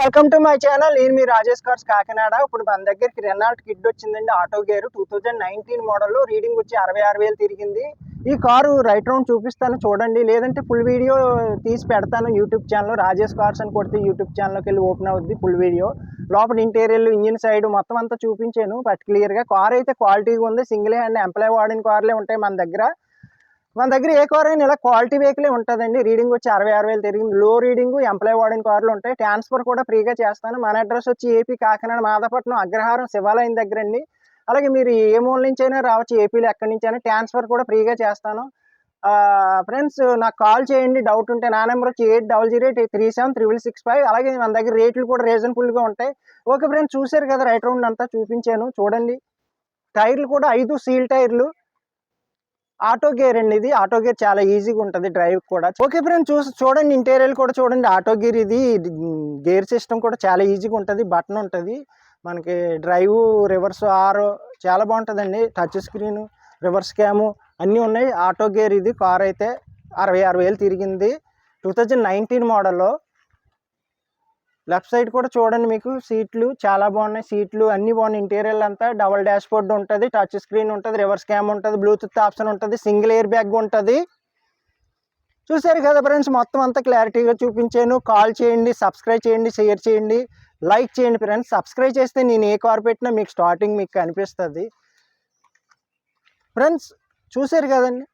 Welcome to my channel. నేను మీ Rajesh cars Kakinada. ఇప్పుడు మన దగ్గరికి రెనాల్ట్ కిడ్ వచ్చిందండి. Auto gear 2019 model. రీడింగ్ వచ్చి 66,000 తిరిగింది. ఈ కారు రైట్ రౌండ్ చూపిస్తాను చూడండి, లేదంటే ఫుల్ వీడియో తీసి పెడతాను యూట్యూబ్ ఛానల్. రాజేష్ కార్స్ అని కొడితే యూట్యూబ్ ఛానల్కి వెళ్ళి ఓపెన్ అవుద్ది ఫుల్ వీడియో. లోపల ఇంటీరియర్, ఇంజిన్ సైడ్ మొత్తం అంతా చూపించాను క్లియర్గా. కార్ అయితే క్వాలిటీగా ఉంది. సింగిల్ హ్యాండ్ ఎంప్లాయ్ వాడిన కార్లే ఉంటాయి మన దగ్గర. ఏ కార్ అయినా ఇలా క్వాలిటీ వెహికలే ఉంటుందండి. రీడింగ్ వచ్చి 66,000 తిరిగింది. లో రీడింగ్ ఎంప్లాయ్ వాడిన కార్లు ఉంటాయి. ట్రాన్స్ఫర్ కూడా ఫ్రీగా చేస్తాను. మన అడ్రస్ వచ్చి ఏపీ కాకినాడ మాదాపట్నం అగ్రహారం శివాలయం దగ్గర అండి. అలాగే మీరు ఏ మూల నుంచి అయినా రావచ్చు, ఏపీలో ఎక్కడి నుంచి అయినా. ట్రాన్స్ఫర్ కూడా ఫ్రీగా చేస్తాను. ఫ్రెండ్స్, నాకు కాల్ చేయండి డౌట్ ఉంటే. నా నెంబర్ వచ్చి 8008376665. అలాగే మన దగ్గర రేట్లు కూడా రీజనబుల్గా ఉంటాయి. ఓకే ఫ్రెండ్స్, చూసారు కదా రైట్ రౌండ్ అంతా చూపించాను చూడండి. టైర్లు కూడా 5 సీల్ టైర్లు. ఆటో గేర్ అండి ఇది. ఆటో గేర్ చాలా ఈజీగా ఉంటుంది డ్రైవ్ కూడా. ఓకే ఫ్రెండ్స్, చూడండి ఇంటీరియర్ కూడా చూడండి. ఆటో గేర్ ఇది. గేర్ సిస్టమ్ కూడా చాలా ఈజీగా ఉంటుంది. బటన్ ఉంటుంది మనకి. డ్రైవ్, రివర్స్, ఆరో చాలా బాగుంటుందండి. టచ్ స్క్రీన్, రివర్స్ క్యాము అన్నీ ఉన్నాయి. ఆటో గేర్ ఇది. కార్ అయితే 66,000 తిరిగింది. 2019 మోడల్లో. లెఫ్ట్ సైడ్ కూడా చూడండి, మీకు సీట్లు చాలా బాగున్నాయి. సీట్లు అన్నీ బాగున్నాయి. ఇంటీరియర్ అంతా డబుల్ డాష్ బోర్డ్ ఉంటుంది, టచ్ స్క్రీన్ ఉంటుంది, రివర్స్ క్యామ్ ఉంటుంది, బ్లూటూత్ ఆప్షన్ ఉంటుంది, సింగిల్ ఎయిర్ బ్యాగ్ ఉంటుంది. చూసారు కదా ఫ్రెండ్స్, మొత్తం అంతా క్లారిటీగా చూపించాను. కాల్ చేయండి, సబ్స్క్రైబ్ చేయండి, షేర్ చేయండి, లైక్ చేయండి ఫ్రెండ్స్. సబ్స్క్రైబ్ చేస్తే నేను ఏ కార్ పెట్టినా మీకు స్టార్టింగ్ మీకు కనిపిస్తుంది. ఫ్రెండ్స్ చూసారు కదండి.